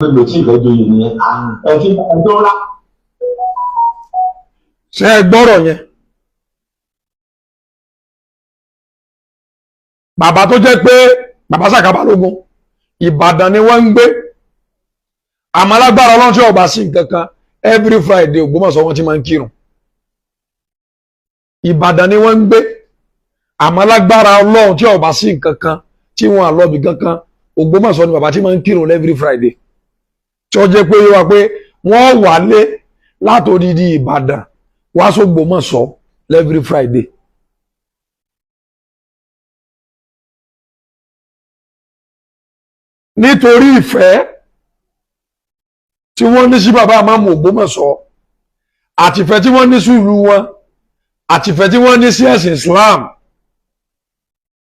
lò tí ìfẹ́ joyè nìyẹn ẹ fi ẹjọ́ ńlá. ṣé ẹ gbọ́rọ̀ yẹn bàbá tó jẹ́ pé bàbá Sàká Balógun Ìbàdàn ni wọ́n ń gbé àmọ́ lágbára Ọlọ́run tí ọba sí nǹkan kan every Friday Ògbómọ̀ṣọ́ wọn ti máa ń kírun Ìbàdàn ni wọ́n ń gbé àmọ́ lágbára Ọlọ́run tí ọba sí nǹkan kan tí wọ́n àlọ́bì kankan Ògbómọ̀ṣọ́ ni bàbá tí máa ń kírun every Friday tí ó jẹ́ pé yóò wá pé wọ́n wà lé látòdìdí Ìbàdàn wá s'Ògbómọ̀ṣọ́ every Friday. nítorí ìfẹ́ tí wọ́n ní sí bàbá àmàmù Ògbómọ̀ṣọ́ àtìfẹ́ tí wọ́n ní sí ìlú wọn àtìfẹ́ tí wọ́n ní sí ẹ̀sìn Islam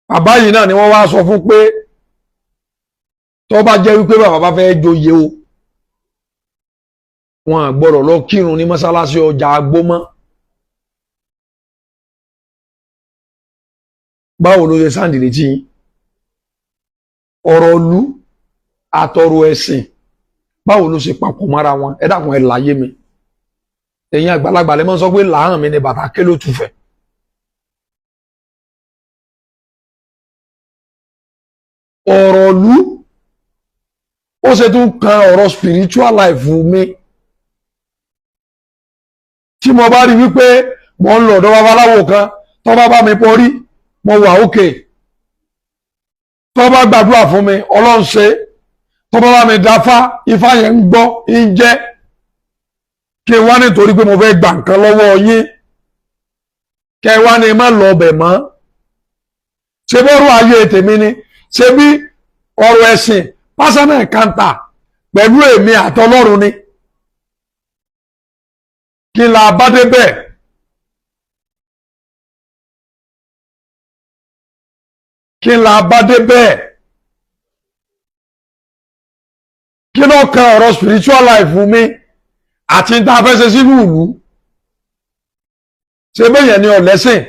bàbá yìí náà ni wọ́n wá sọ fún pé tó bá jẹ́ wípé bàbá bá fẹ́ joyè o wọn gbọ́dọ̀ lọ kírun ní mọ́sálásí ọjà Agbómọ́. báwo ló ṣe sáǹdì létí ọ̀rọ̀ ìlú àtọ̀rọ̀ ẹ̀sìn báwo ló ṣe papọ̀ mọ́ra wọn ẹ dákun ẹ láyé mi ẹ̀yin àgbàlagbà lè máa sọ pé làárọ̀ mi ni bàtà ké ló tùfẹ̀. ọ̀rọ̀ ìlú ó ṣe tún kan ọ̀rọ̀ spiritual life mi tí mo bá rí wípé mo ń lọ ọ̀dọ̀ babaláwo kan tó bá bá mi pọrí mo wà òkè tó bá gbàdúrà fún mi Ọlọ́run ṣe tó bá bá mi dáfá ifá yẹn ń gbọ́ ń jẹ́ kí n wá nítorí pé mo fẹ́ gbà nǹkan lọ́wọ́ yín kẹ wá ní má lọ ọbẹ̀ mọ́ ṣe bọ́rọ̀ ayé tèmi ni ṣe bí ọ̀rọ̀ ẹ̀sìn pásánà kàńtà pẹ̀lú èmi àtọlọ́run ni kí la bá dé bẹ́ẹ̀ kí la bá dé bẹ́ẹ̀ kí ló kan ọ̀rọ̀ spiritual life mi àti tá a fẹ́ ṣe sínú ìlú ṣe bẹ́yẹn ni ọ̀lẹ́sìn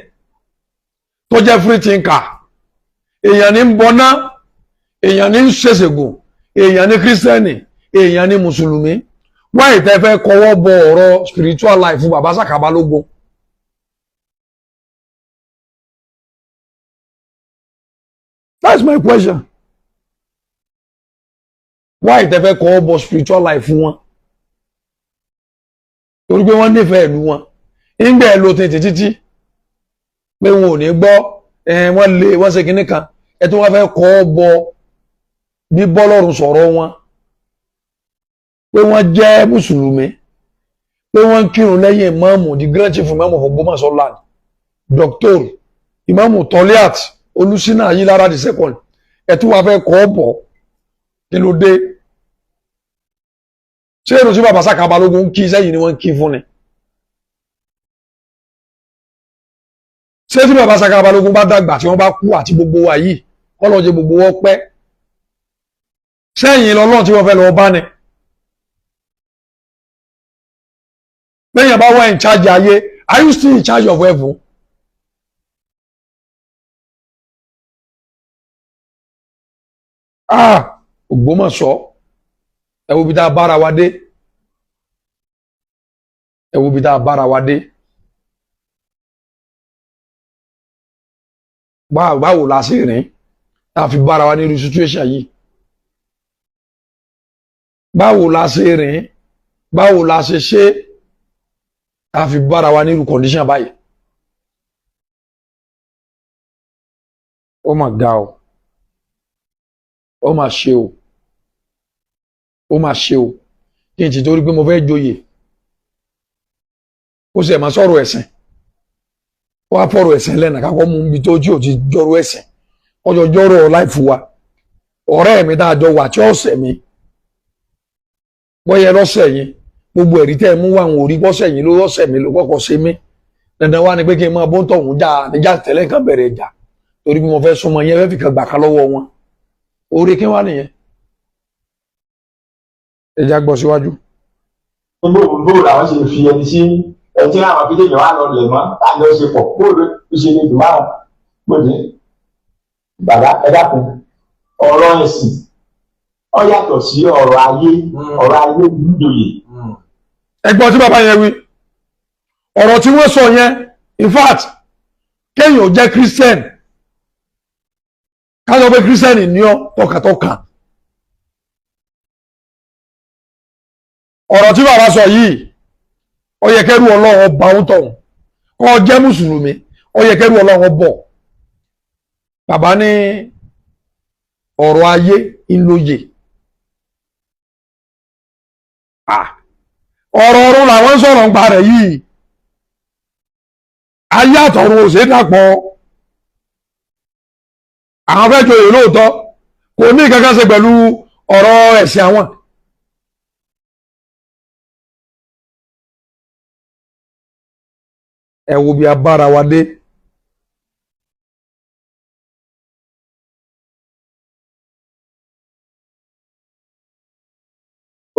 tó jẹ́ free thinker èèyàn ní ń bọná èèyàn ní ń ṣèṣègùn èèyàn ní kírísítẹ́nì èèyàn ní mùsùlùmí wáyé tẹ́ fẹ́ kọwọ́ bọ ọ̀rọ̀ spiritual life fún bàbá Sàká Balógun. That's my question. Wáyé tẹ́ fẹ́ kọwọ́ bọ spiritual life fún wọn torí pé wọ́n nífẹ̀ẹ́ ìlú wọn ìgbẹ́ ẹ̀ ló tètè títí pé wọn ò ní gbọ́ wọ́n lé wọ́n ṣe kinní kan ẹ tó wọ́n fẹ́ kọwọ́ bọ bí bọ́lọ́run sọ̀rọ̀ wọn pé wọ́n jẹ́ mùsùlùmí pé wọ́n ń kírun lẹ́yìn ìmáàmù the grand chief ìmáàmù of Ògbómọ̀ṣọ́ land Dr. ìmáàmù Toliat Olúṣínà Ayílára the second ẹ tó wọ́n fẹ́ kọ́ bọ̀ kí ló dé ṣé èrò tí bàbá Sàká Balógun kí sẹ́yìn ni wọ́n kí fún ni ṣé tí bàbá Sàká Balógun bá dàgbà tí wọ́n bá kú àti gbogbo wa yìí kọ́lọ́jẹ́ gbogbo wọn pẹ́ sẹ́yìn lọ́lọ́run tí wọ́n fẹ́ lọ bá ni. Bẹ́yàn bá wá in charge ayé, are you still in charge of heaven? Ògbómọ̀ṣọ́, ẹ wo bí tá a bára wa dé. Ẹ wo bí tá a bára wa dé. Báwo la ṣe rìn tá a fi bára wa ní irú situation yìí? Báwo la ṣe rìn? Báwo la ṣe ṣe? A fi bára wa nírú condition báyìí ó mà ga o ó mà ṣe o ó mà ṣe o kí n ti torí pé mo fẹ́ joyè ó sì ẹ̀ máa sọ̀rọ̀ ẹ̀sìn ó wá fọ̀rọ̀ ẹ̀sìn lẹ́nà kákọ́ mú ibi tó tí ò ti jọrọ̀ ẹ̀sìn ọjọ́ jọrọ̀ láìfù wa ọ̀rẹ́ mi tá a jọ wà tí ọ̀sẹ̀ mi bọ́yẹ lọ́sẹ̀ yìí gbogbo ẹ̀rí tẹ́ ẹ mú wà wọn ò rí bọ́sẹ̀ yìí ló rọ́sẹ̀ mi ló kọ́kọ́ ṣe mí dandan wá ni pé kí n máa bó ń tọ̀hún já níjà tẹ́lẹ̀ kan bẹ̀rẹ̀ ìjà torí bí mo fẹ́ súnmọ́ yẹn fẹ́ fi kan gbà kan lọ́wọ́ wọn orí kí wá nìyẹn ẹja gbọ́ síwájú. bó làwọn ṣe fi ẹni sí ẹtí àwọn akédèjọ wà lọ lẹ̀ mọ́ láti ṣe pọ̀ bó ló ṣe lè dùn máa gbòdì bàbá ẹ dákun ọ̀rọ̀ ẹ̀sìn ó yàtọ̀ sí ọ̀rọ̀ ayé ìjòyè. ẹgbọ́n tí bàbá yẹn wí ọ̀rọ̀ tí wọ́n sọ yẹn in fact kéèyàn jẹ́ Christian ká sọ pé Christian ní ọ tọkàntọkàn ọ̀rọ̀ tí bàbá sọ yìí ó yẹ kẹ́rù Ọlọ́run bá ń tọ̀hún kó jẹ́ mùsùlùmí ó yẹ kẹ́rù Ọlọ́run bọ̀ bàbá ní ọ̀rọ̀ ayé ìlóye ọ̀rọ̀ ọ̀run làwọn sọ̀rọ̀ ń pa rẹ̀ yìí ayé àtọ̀run ò ṣe dàpọ̀ àwọn fẹ́ joyè lóòótọ́ kò ní kankan ṣe pẹ̀lú ọ̀rọ̀ ẹ̀sìn àwọn. ẹ wo bí a bára wa dé.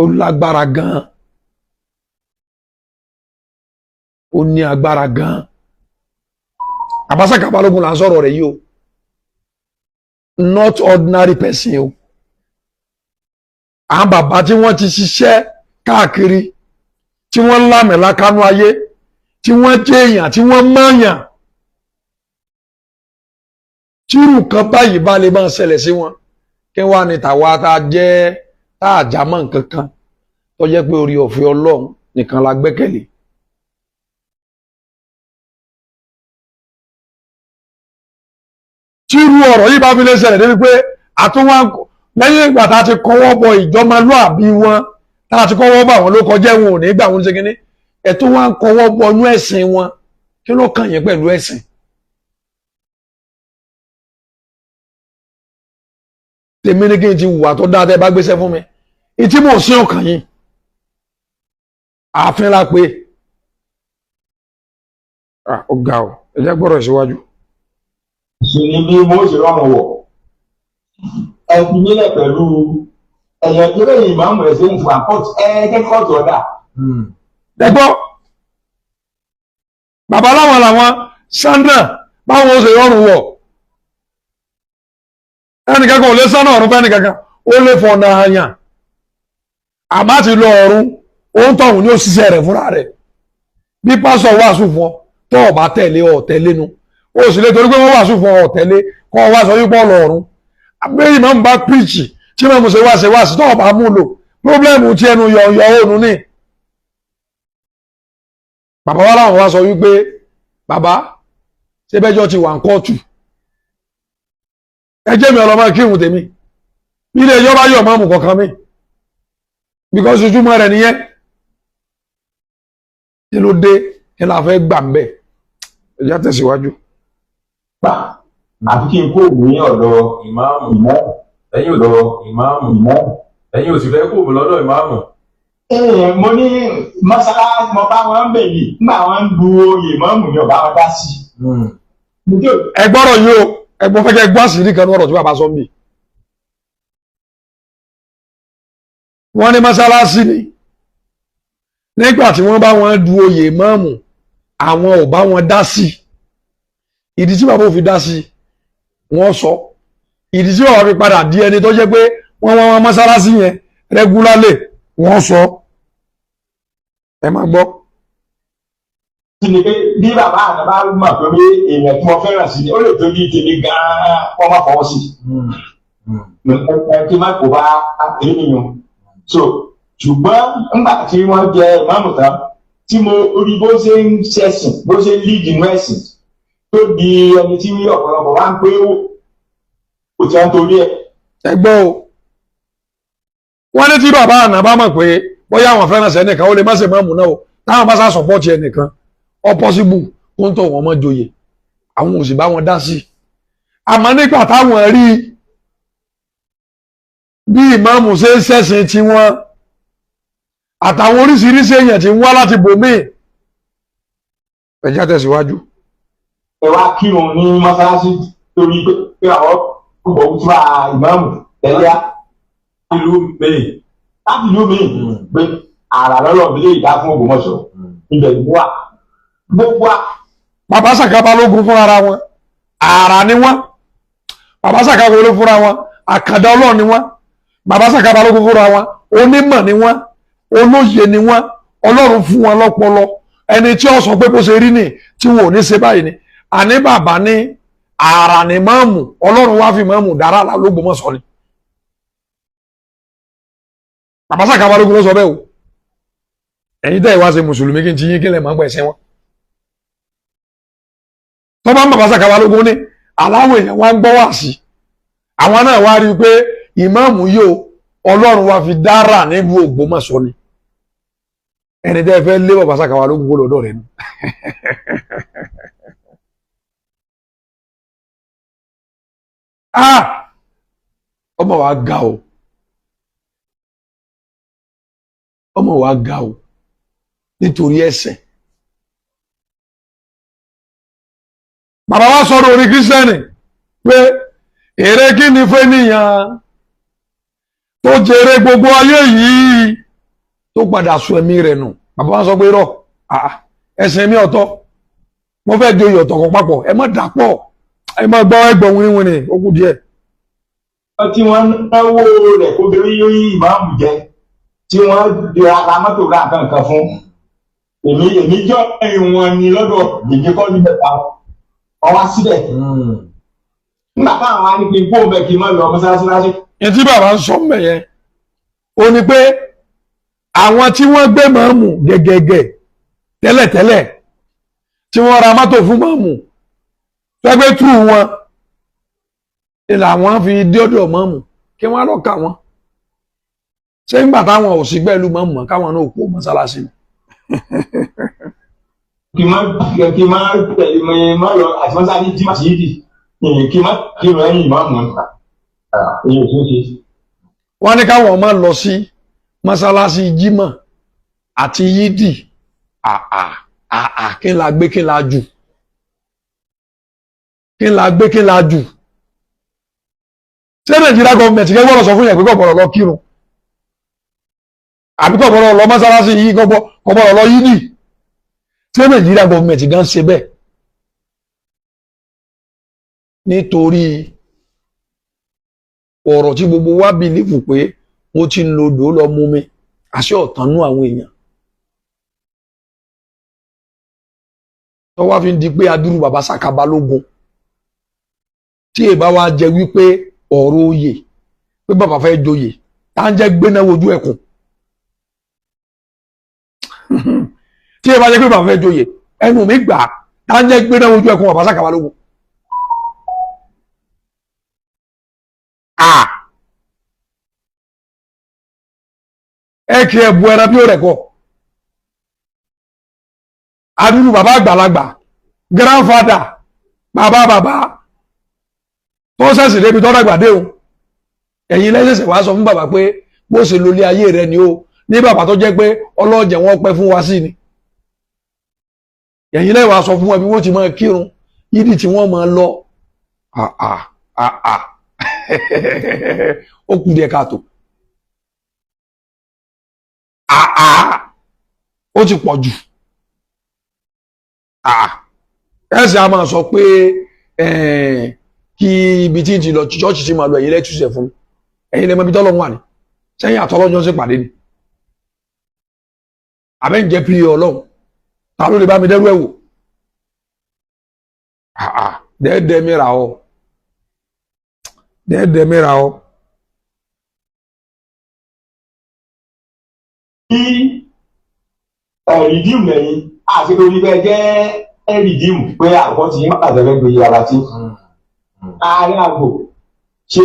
Ó lágbára gan-an. Ó ní agbára gan-an. Àbáṣà Balógun là ń sọ̀rọ̀ rẹ̀ yìí o. Not ordinary person o. Àwọn bàbá tí wọ́n ti ṣiṣẹ́ káàkiri, tí wọ́n lámẹ̀lákánú ayé, tí wọ́n jẹ́ èèyàn, tí wọ́n mọ̀ọ̀yàn. Tírù kan báyìí bá lè máa ṣẹlẹ̀ sí wọn. Kí wá ní tàwa tá a jẹ́ tá a já mọ́ nǹkan kan tó jẹ́ pé orí ọ̀fẹ́ Ọlọ́run nìkan la gbẹ́kẹ̀lé. Tírù ọ̀rọ̀ yìí bá fi lè ṣẹlẹ̀ débi pé àtúnwá lẹ́yìn ìgbà tá a ti kọ́wọ́ bọ ìjọmọlúàbí wọn tá a ti kọ́wọ́ bọ àwọn ló kọjá wọn ò ní gbà wọn ṣe kínní ẹ̀tún wá ń kọ́wọ́ bọ inú ẹ̀sìn wọn kí ló kàn yín pẹ̀lú ẹ̀sìn. Tèmi ní kí n ti hùwà tó dáa tẹ́ bá gbéṣẹ́ fún mi ìtí mò ń sí ọkàn yín ààfin la pé ó ga ọ ẹ jẹ́ gbọ́dọ̀ síwájú. Ìṣèlú bí mo ṣe rọrùn wọ̀ ẹ fi nílẹ̀ pẹ̀lú ẹ̀yàn tó lè yìnbọn mọ̀ ẹ̀sẹ̀ ń fún àkọ́tù kẹ́kọ̀ọ́tù ọ̀dà. Dẹ́gbọ́ bàbá láwọn làwọn Sandra báwọn ó ṣe rọrùn wọ̀ ẹnìkankan ò lè sánà ọ̀run fẹ́ ẹnìkankan ó lè fọ̀nà àyàn àmá ti lọ ọ̀run ó ń tọ̀hún ní òṣìṣẹ́ rẹ̀ fúnra rẹ̀ bí pásọ̀ wàásù fún ọ tó o bá tẹ̀lé ọ̀tẹ̀lénu ó sì lè torí pé wọ́n wàásù fún ọ̀tẹ̀lé kọ́ ọ wá sọ wípé ọ̀lọ̀ ọ̀run abẹ́yìn máa ń bá píìchì tí máa ń ṣe wá sí tó o bá mú lò pírọ́blẹ́mù tí ẹnu yọ òun ní. Bàbá wa láwọn wá sọ wípé bàbá ṣé bẹ́jọ́ ti wà ń kóòtù ẹ jẹ́ mi ọlọ́mọ kírun tèmi ilé ẹjọ́ bá yọ̀ mọ́mù kọ̀ọ̀kan mi because ojúmọ́ rẹ̀ nìyẹn kí ló dé kí la fẹ́ gbà ń bẹ̀ ẹ já tẹ̀síwájú. Àfi kí n kó ògùn ní ọ̀dọ̀ ìmáàmù ẹ̀yin ọ̀dọ̀ ìmáàmù ẹ̀yin ò sì fẹ́ kó ògùn lọ́dọ̀ ìmáàmù. Mo ní mọ́sálásí mo bá wọn bẹ̀ yìí nígbà wọn ń du oyè ìmáàmù ni ọba wọn dá sí. Ẹ gbọ́dọ̀ yìí o ẹgbọ́n fẹ́ kẹ́ gbọ́ àṣírí kan ní ọ̀rọ̀ tí bàbá sọ ń bì. Wọ́n ní mọ́sálásí ni nígbà tí wọ́n bá wọn du oyè ìmáàmù àwọn ò bá wọn dá sí ìdí tí bàbá ò fi dá sí wọ́n sọ ìdí tí bàbá fi padà di ẹni tó jẹ́ pé wọ́n wọ́n mọ́sálásí yẹn rẹ́gúlálè wọ́n sọ ẹ máa gbọ́. Kí ni pé bí bàbá àná bá mọ̀ pé èèyàn tí mo fẹ́ràn sí ni ó lè tó bí tèmi gan-an kọ́ máa fọwọ́ sí kí má kó bá ènìyàn. So ṣùgbọ́n nígbà tí wọ́n jẹ ìmáàmù tán tí mo rí bó ṣe ń ṣẹ̀sìn bó ṣe ń lead inú ẹ̀sìn tó di ẹni tí ọ̀pọ̀lọpọ̀ wá ń pé ó ti ń torí ẹ̀. Ẹ gbọ́ o wọ́n ní tí bàbá àná bá mọ̀ pé bóyá àwọn fẹ́ràn sí ẹnìkan ó lè má ṣe máàmù náà o táwọn bá sá sọ̀pọ̀tì ẹnìkan ó pọ́síbù kó ń tọ̀ wọ́n mọ́ joyè àwọn ò sì bá wọn dá sí i àmọ́ nígbà táwọn rí bí ìmáàmù ṣe ń ṣẹ̀sìn tiwọn àtàwọn oríṣiríṣi èèyàn tí ń wá láti bòmíì ẹ já tẹ̀síwájú. Ẹ wá kírun ní mọ́sálásí torí pé àwọn kò túbà ìmáàmù tẹ́lẹ̀ ìlú mi láti ìlú mi pé àrà lọ́lọ́ mi lè dá fún Ògbómọ̀ṣọ́ ibẹ̀ ìlú wa gbogbo wa. Bàbá Sàká Balógun fúnra ara wọn àrà ni wọn bàbá Sàká Balógun fúnra wọn àkàndá Ọlọ́run ni wọn bàbá Saka Balógun fúnra wọn onímọ̀ ni wọ́n olóye ni wọ́n ọlọ́run fún wọn lọ́pọlọ ẹni tí ó sọ pé bó ṣe rí ni tí wọn ò ní ṣe báyìí ni àní bàbá ní àrà ní máàmù ọlọ́run wá fi máàmù dára l'Ógbómọ̀ṣọ́ ni bàbá Saka Balógun ló sọ bẹ́ẹ̀ o ẹ̀yin tẹ́ ẹ wá ṣe mùsùlùmí kí n ti yín kí lẹ̀ máa ń pẹ̀sẹ̀ wọn tó bá ń bàbá Saka Balógun ní aláwọ̀ èèyàn wá ń gbọ́ wá sí àwọn náà wá rí i pé ìmáàmù yóò ọlọ́run wá fi dára nílùú Ògbómọ̀ṣọ́ ni ẹni tẹ́ fẹ́ lé bàbá Saka Balógun kó lọ́dọ̀ rẹ̀ nù. ọmọ wa ga o ọmọ wa ga o nítorí ẹ̀ṣẹ̀ bàbá wa sọ̀rọ̀ orí kírísítẹ́nì pé èrè kí ni fẹ́ nìyàn tó jèrè gbogbo ayé yìí tó padà sọ ẹ̀mí rẹ̀ nù bàbá wa sọ pé rọ ẹ̀sìn mi ọ̀tọ̀ mo fẹ́ joyè ọ̀tọ̀ kan papọ̀ ẹ má dàpọ̀ ẹ má gbọ́ ẹgbọ̀n wíwìn ó kù díẹ̀. tí wọ́n náwó rẹ̀ kó bẹ̀rẹ̀ yóò yí ìmáàmù jẹ tí wọ́n ra mọ́tò ra nǹkan fún èmi jọ ẹ̀yìn wọn ni lọ́dọ̀ gbèjé kọ́ ní mẹ́ta ọwá síbẹ̀ nígbà táwọn á ní kí n kó bẹ̀ kí n má lọ mọ́sálásí láṣẹ. tí bàbá ń sọ mẹ́ yẹn ó ní pé àwọn tí wọ́n gbé máàmù gẹ́gẹ́gẹ́ tẹ́lẹ̀tẹ́lẹ̀ tí wọ́n ra mọ́tò fún máàmù fẹ́gbẹ́ tú wọn làwọn fi dé ọ̀dọ̀ máàmù kí wọ́n lọ kà wọ́n ṣé nígbà táwọn ò sí gbẹ́lú máàmù káwọn náà kó mọ́sálásí ni. kí n má tẹ̀lé mi má lọ àti mọ́sálásí jí màsí yìí kí n má kí n rẹ́yìn máàmù wọ́n ní káwọn máa lọ sí mọ́sálásí jímọ̀ àti yídì kí n la gbé kí n la jù kí n la gbé kí n la jù ṣé Nàìjíríà gọọmẹ̀ntì kẹ́gbọ́n lọ sọ fún yẹn pé kọ̀bọ̀rọ̀ lọ kírun àbí kọ̀bọ̀rọ̀ lọ mọ́sálásí yìí kọ̀bọ̀rọ̀ lọ yídì ṣé Nàìjíríà gọọmẹ̀ntì gan ṣe bẹ́ẹ̀ nítorí ọ̀rọ̀ tí gbogbo wa bìlífù pé mo ti ń lo odò lọ mú mi àṣẹ ọ̀tánú àwọn èèyàn tó wá fi ń di pé adúrú bàbá Saka Balógun tí èbá wa jẹ wípé ọ̀rọ̀ oyè pé bàbá fẹ́ joyè tá ń jẹ́ gbéná wojú ẹkùn tí èbá jẹ́ pé bàbá fẹ́ joyè ẹnu mi gbà tá ń jẹ́ gbéná wojú ẹkùn bàbá Saka Balógun. ẹ kì í bu ẹran bí ó rẹ̀ kọ́ adúrú bàbá àgbàlagbà grandfather bàbá tó ṣẹ̀ṣẹ̀ débi tó dàgbà dé o ẹ̀yin lẹ́sẹ̀sẹ̀ wá sọ fún bàbá pé bó ṣe lólé ayé rẹ̀ ni o ní bàbá tó jẹ́ pé ọlọ́jẹ̀ wọn pẹ́ fún wa sí ni ẹ̀yin lẹ́wàá sọ fún wọn bí wọ́n ti máa kírun yídì tí wọ́n máa lọ ó kù díẹ̀ káàtó ó ti pọ̀ jù ẹ̀sìn a máa sọ pé kí ibi tí ń ti lọ ṣọ́ọ̀ṣì tí máa lọ ẹ̀yin lẹ́tùsẹ̀ fún ẹ̀yin lẹ́mọ́ ibi tọ́lọ́run wà ní sẹ́yìn àtọ́lọ́jọ́ sí pàdé ni àbẹ́ ń jẹ́ pí ọlọ́run ta ló lè bá mi dẹ́rù ẹ̀ wò dẹ́ẹ̀dẹ́ mìíràn ọ dẹ́ẹ̀dẹ́ mìíràn ọ. Rìdíìmù lẹ́yìn àti lórí bẹ́ẹ̀ jẹ́ rìdíìmù pé àkọ́ ti yín pàtẹ́fẹ́ gbé yàrá tí àárín àgbò ṣe.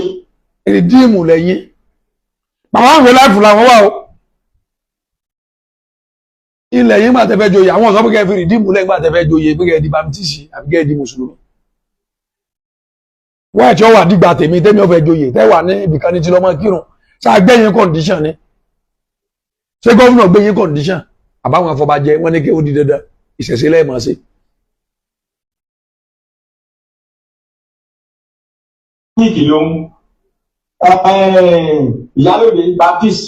Rìdíìmù lẹ́yìn bàbá àwọn láìfù làwọn wà o ilẹ̀ yín pàtẹ́fẹ́ joyè àwọn ọ̀sán pé kẹ́ fi rìdíìmù lẹ́yìn pàtẹ́fẹ́ joyè pé kẹ́ di baptisi àbí kẹ́ di mùsùlùmí wọ́n ẹ̀ tí ó wà dìgbà tèmi tẹ́mi ọ̀fẹ́ joyè tẹ́wà ní ibìkan ní ti lọ́mọ kírun ṣáà gbẹ̀yìn condition ni ṣé gómìnà gbẹ̀yìn condition àbáwọn afọbajẹ wọn ní kí ó di dandan ìṣẹ̀ṣe lẹ́ẹ̀mọ́ sí. ní ìkìlọ̀ ìyálòde Baptist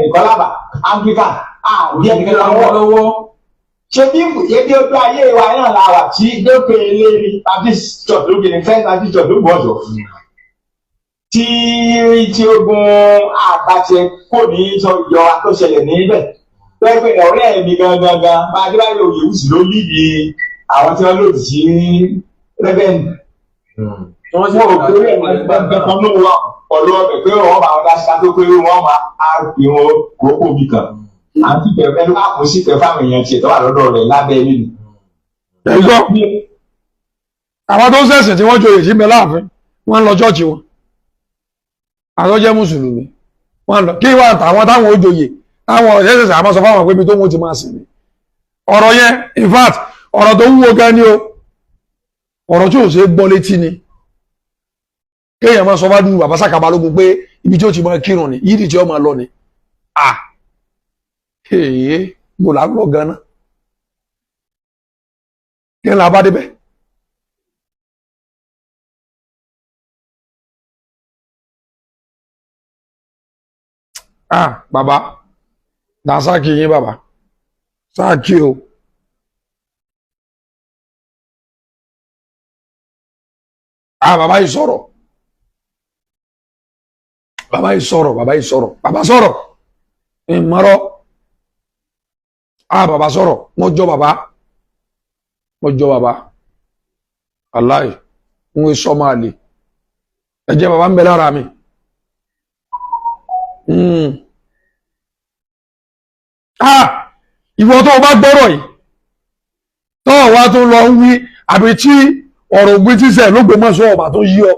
ìkọlábà Anglican àbí ẹnìkan lọ́wọ́ ṣé bí ebi ojú ayé wa náà la wà tí lókè lérí Baptist church lókè ní First Baptist church ló gbọ́dọ̀ tí tí ogun àgbàṣe kò ní sọ ìjọ àtọ́ṣẹlẹ̀ níbẹ̀ pẹ́pẹ́ ọ̀rẹ́ mi gangan bá adébáyọ̀ òyìnbó ló líbi àwọn tí wọ́n lòdì sí rẹ́bẹ̀nì. wọ́n ò pé ẹgbẹ́ kan ló wà pọ̀lú ọbẹ̀ pé wọ́n máa dá síta tó pé wọ́n máa fi wọn kókó mi kan. àti pẹ̀pẹ́ ló máa kó sí pẹ̀ fáwọn èèyàn tiẹ̀ tó wà lọ́dọ̀ rẹ̀ lábẹ́ nínú. ẹgbọ́ àwọn tó ń ṣẹ̀sìn tí wọ́n joyè sí bẹ láàfin wọ́n lọ ṣọ́ọ̀ṣì wọn àwọn jẹ́ mùsùlùmí wọ́n lọ kí wọ́n àtàwọn táwọn ó joyè táwọn ọ̀ṣẹ́ṣẹ̀ṣẹ̀ àmọ́ sọ fáwọn pé ibi tó wọ́n ti máa sìn ní ọ̀rọ̀ yẹn in fact ọ̀rọ̀ tó wúwo gan ni o ọ̀rọ̀ tí ò ṣe é gbọ́ létí ni kéèyàn máa sọ bá dúró bàbá Sàká Balógun pé ibi tí ó ti máa kírun ni yídì tí ó máa lọ ni mo là ń lọ gan náà kí n là bá débẹ̀. Bàbá dàsáàkì yín bàbá sáàkì o. Bàbá yìí sọ̀rọ̀ bàbá yìí sọ̀rọ̀ bàbá yìí sọ̀rọ̀ bàbá sọ̀rọ̀ ìmọ̀rọ̀ bàbá sọ̀rọ̀ wọ́n jọ bàbá aláì ń wé sọ́mọ́ àlè ẹ̀jẹ̀ bàbá ń bẹ lára mi. Ìwọ tó o bá gbọ́rọ̀ yìí tó o wá tó lọ ń wí àbí tí ọ̀rọ̀ ògbé tíṣẹ̀ ló gbé mọ́sọ́ ọ̀bà tó yí ọ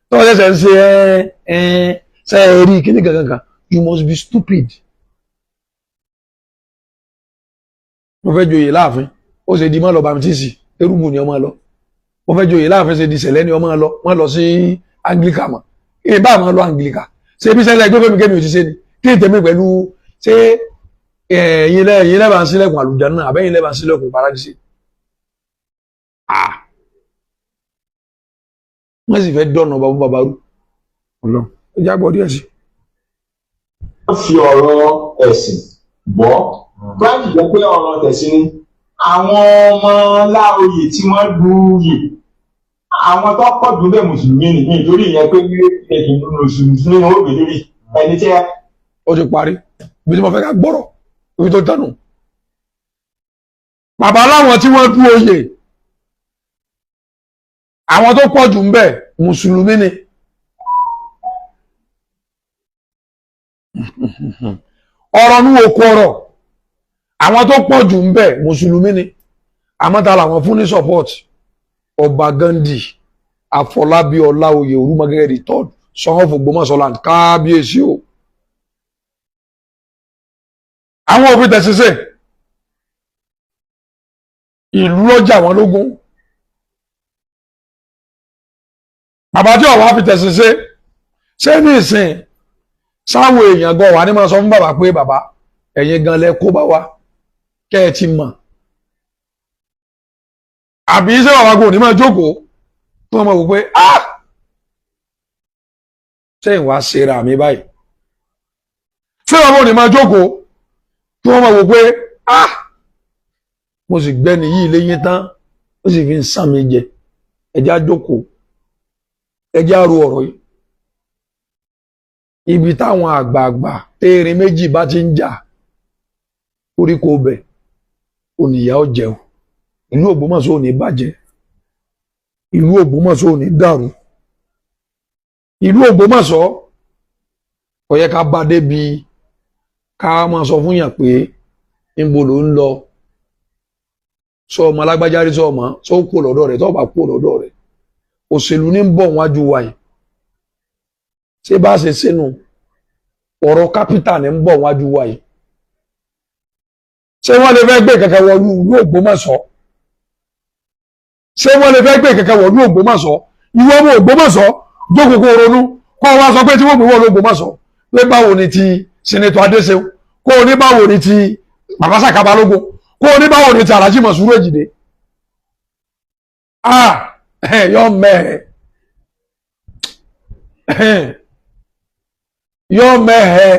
tó o ṣẹ̀ṣẹ̀ ń ṣe rí kíní kankan you must be stupid. Mo fẹ́ joyè láàfin ó ṣe di mọ́ lọ bàmítísì erúgbù ni ọmọ lọ mo fẹ́ joyè láàfin ṣe di sẹ̀lẹ́ ni ọmọ lọ wọ́n lọ sí Anglican mọ́ ìbá àmọ́ lọ Anglican ṣe bí sẹ́lẹ̀ ẹgbẹ́ fẹ́mi kémi ò ti ṣe ni kí n tẹ̀mí pẹ̀lú ṣé ẹ̀yin lẹ́bà ń sílẹ̀kùn àlùjánnà àbẹ́yìn lẹ́bà ń sílẹ̀kùn paradíṣe. Wọ́n sì fẹ́ dọ̀nà bàbá rú ọlọ́run ó jágbọ́ díẹ̀ sí. wọ́n fi ọ̀rọ̀ ẹ̀sìn bọ́ báyìí jẹ́ pé ọ̀rọ̀ tẹ̀sìn ni àwọn ọmọ Láoyè tí wọ́n lùyè àwọn tó pọ̀ jù bẹ́ẹ̀ mùsùlùmí ni nítorí ìyẹn pé ẹ̀sìn mùsùlùmí ni wọ́n gbé lórí ẹni tí ó ti parí ibi tí mo fẹ́ ká gbọ́rọ̀ ibi tó tẹnu. Bàbá láwọn tí wọ́n dú oyè àwọn tó pọ̀ jù ń bẹ mùsùlùmí ni. Ọ̀rọ̀ ní òkú ọ̀rọ̀ àwọn tó pọ̀ jù ń bẹ mùsùlùmí ni àmọ́ta làwọn fún ní support Ọba Gandhi Afọlábí Ọláoyè Olúmọgẹ́gẹ́ the third Son of Ògbómọ̀ṣọ́ land kábíyèsí o. Àwọn òfin tẹ̀síṣẹ́ ìlú lọ́jà wọn lógún bàbá tí ọ̀wá fi tẹ̀síṣẹ́ ṣé ní ìsìn sáwọn èèyàn gan wà ní máa sọ fún bàbá pé bàbá ẹ̀yin gan lẹ kó bá wa kẹ́ ẹ ti mọ̀ àbí ṣé bàbá kò ní máa jókòó tó máa wò pé ṣé ìwà ṣera mi báyìí ṣé bàbá ò ní máa jókòó tí wọ́n máa wò pé mo sì gbẹ́ni yìí léyìn tán ó sì fi ń sàn mí jẹ ẹjẹ́ àjókòó ẹjẹ́ àrò ọ̀rọ̀ yìí ibi táwọn àgbààgbà téèrin méjì bá ti ń jà koríko bẹ̀ oníyà ó jẹun ìlú Ògbómọ̀ṣọ́ ò ní bàjẹ́ ìlú Ògbómọ̀ṣọ́ ò ní dàrú ìlú Ògbómọ̀ṣọ́ ó yẹ ká bá débi ká máa sọ fún yàn pé níbo ló ń lọ sọ ọmọ alágbájárí sọ ọmọ sọ kó lọ́dọ̀ rẹ̀ tó bá kó lọ́dọ̀ rẹ̀ òṣèlú ní ń bọ̀ wájú wa yìí ṣé bá ṣe sínú ọ̀rọ̀ kápítà ní ń bọ̀ wájú wa yìí ṣé wọ́n lè fẹ́ gbé kẹ̀kẹ́ wọlú ìlú Ògbómọ̀ṣọ́ ṣé wọ́n lè fẹ́ gbé kẹ̀kẹ́ wọlú Ògbómọ̀ṣọ́ ìwọ ọmọ Ògbómọ̀ṣọ́ jókòó kó ronú kọ́ wá sọ pé tí wọ́n gbé wọlú Ògbómọ̀ṣọ́ pé báwo ni ti Sẹ́nẹ́tọ̀ Adéṣeun kó o ní báwo ni ti bàbá Sàká Balógun kó o ní báwo ni ti Alhaji Mọ̀súrù Èjìdé yọ mẹ́hẹ̀ẹ́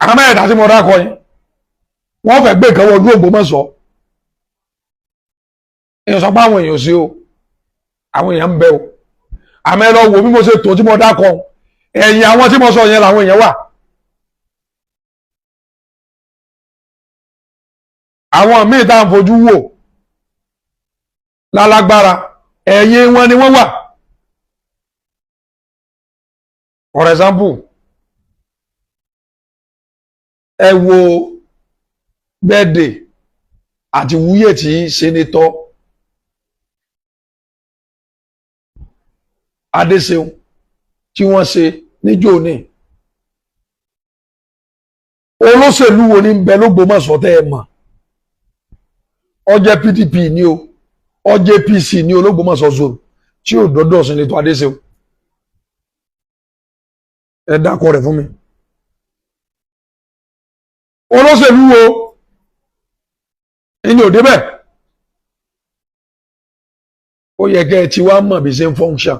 àwọn mẹ́ẹ̀ẹ́dá tí mo dákọ yẹn wọ́n fẹ́ gbé nǹkan wọ ojú Ògbómọ̀ṣọ́ èèyàn sọ pé àwọn èèyàn sí o àwọn èèyàn ń bẹ o àmọ́ ẹ lọ wò bí mo ṣe tó tí mo dákọ ẹ̀yìn àwọn tí mo sọ yẹn làwọn èèyàn wà. àwọn míì tá à ń fojú wò lálágbára ẹ̀yìn wọn ni wọ́n wà. For example ẹ wo bẹ́ẹ̀dẹ̀ àti wúyè tí sẹ́nẹ́tọ̀ Adéṣeun tí wọ́n ṣe níjó ní olóṣèlú wo ní bẹ l'Ógbómọ̀ṣọ́ tẹ́ ẹ mọ̀ ó jẹ́ PDP ní o ó jẹ́ APC ní Ológbómọ̀ṣọ́ zone tí ò dọ́dọ̀ sẹ́nẹ́tọ̀ Adéṣeun ẹ dákọ̀ rẹ̀ fún mi. Olóṣèlú wo ẹni ò débẹ̀ ó yẹ kẹ́ ẹ ti wá mọ̀ bí ṣe ń function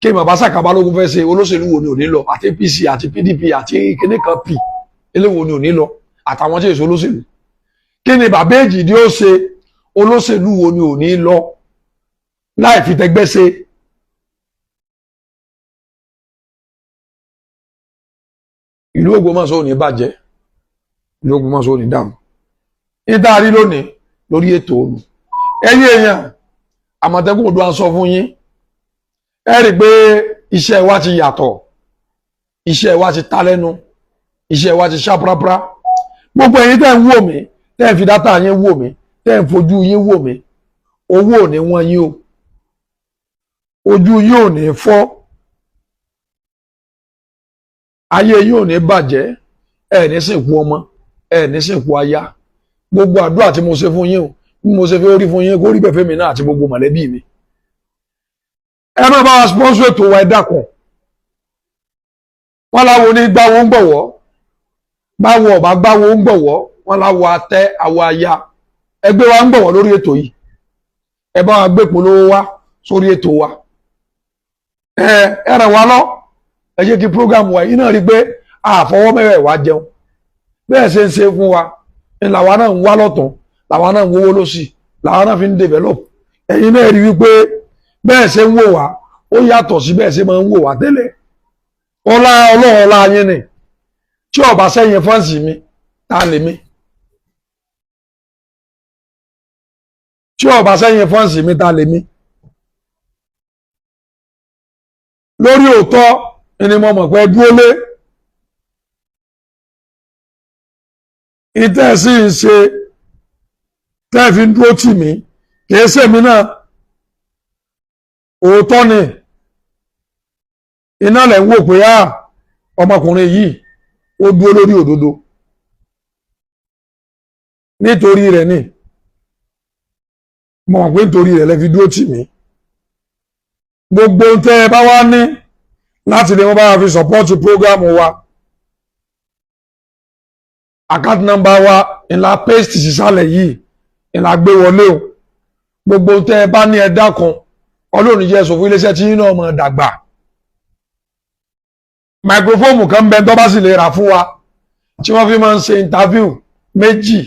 kí bàbá Sàká Balógun fẹ́ ṣe olóṣèlú wo ni ò ní lọ àti APC àti PDP àti kíní kan P eléwo ni ò ní lọ àtàwọn tí èso olóṣèlú kí ni bàbá Èjìdí ó ṣe olóṣèlú wo ni ò ní lọ láì fi tẹgbẹ́ ṣe. Ìlú Ògbómọ̀ṣọ́ ò ní bàjẹ́ ìlú Ògbómọ̀ṣọ́ ò ní dààmú nítaàrí lónìí lórí ètò òru ẹ̀yin èèyàn Àmọ̀tẹ́kùn Oòduà ń sọ fún yín ẹ rí i pé iṣẹ́ wa ti yàtọ̀ iṣẹ́ wa ti ta lẹ́nu iṣẹ́ wa ti ṣàprápra gbogbo ẹ̀yin tẹ́ ń wò mí tẹ́ ń fi dátà yín wò mí tẹ́ ń fojú yín wò mí owó ò ní wọ́n yín o ojú yín ò ní fọ́ ayé yín ò ní bàjẹ́ ẹ ní sìnkú ọmọ ẹ ní sìnkú aya gbogbo àdúrà tí mo ṣe fún yín o bí mo ṣe fẹ́ rí fún yín kó rí bẹ́ẹ̀ fẹ́mi náà àti gbogbo mọ̀lẹ́bí mi. ẹ má bá wa sponsor ètò wa ẹ dákun wọn láwo ní gbáwo ń gbọ̀wọ́ báwo ọba gbáwo ń gbọ̀wọ́ wọn láwo atẹ àwọ aya ẹgbẹ́ wa ń gbọ̀wọ́ lórí ètò yìí ẹ bá wa gbé polówó wa sórí ètò wa ẹ ràn wá lọ ẹ jẹ́ kí program wa yìí náà rí pé àfọwọ́ mẹ́rẹ̀ wá jẹun bẹ́ẹ̀ ṣe ń ṣe fún wa ni làwa náà ń wá lọ́tún làwa náà ń wówó lọ́sì làwa náà fi ń develop ẹ̀yin náà rí wípé bẹ́ẹ̀ ṣe ń wò wá ó yàtọ̀ sí bẹ́ẹ̀ ṣe máa ń wò wá tẹ́lẹ̀ ọlá ọlọ́run ọlá yín ni tí ọba sẹ́yìn fọ́ǹsì mi ta lè mi tí ọba sẹ́yìn fọ́ǹsì mi ta lè mi lórí òótọ́ ni mo mọ̀ pé dúró lé ìtẹ́ sí ń ṣe tẹ́ fi ń dúró tì mí kìí ṣèmi náà òótọ́ ni iná lẹ̀ ń wò pé ọmọkùnrin yìí ó dúró lórí òdodo nítorí rẹ̀ ni mo mọ̀ pé nítorí rẹ̀ lẹ fi dúró tì mí gbogbo tẹ́ ẹ bá wá ní láti lè wọ́n bá fi support program wa account number wa ìlà paste sísàlẹ̀ yìí ìlà gbé wọlé o gbogbo tẹ́ ẹ bá ní ẹ dákun Ọlọ́run jẹ́ sọ fún iléeṣẹ́ tí yín náà mọ̀ dàgbà microphone kan bẹ tó bá sì lè rà fún wa tí wọ́n fi máa ń ṣe interview méjì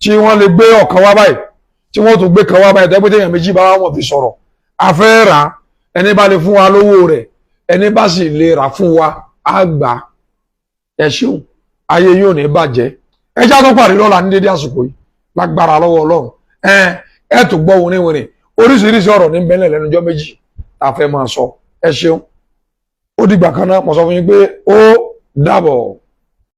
tí wọ́n lè gbé ọ̀kan wá báyìí tí wọ́n tún gbé kan wá báyìí tẹ́gbẹ́ téèyàn méjì bá wọn fi sọ̀rọ̀ afẹ́ rà ẹni bá lè fún wa lówó rẹ̀ ẹni bá sì lè rà fún wa á gbà ẹ ṣeun ayé yóò ní bàjẹ́ ẹjá tó pàdé lọ́la ní dédé àsìkò yìí lágbára lọ́wọ́ Ọlọ́run ẹ tó gbọ́ wọnìwọnì oríṣiríṣi ọ̀rọ̀ ní bẹ́lẹ̀ lẹ́nujọ́ méjì tá a fẹ́ máa sọ ẹ ṣeun ó dìgbà kan náà mo sọ fún yín pé ó dàbọ̀.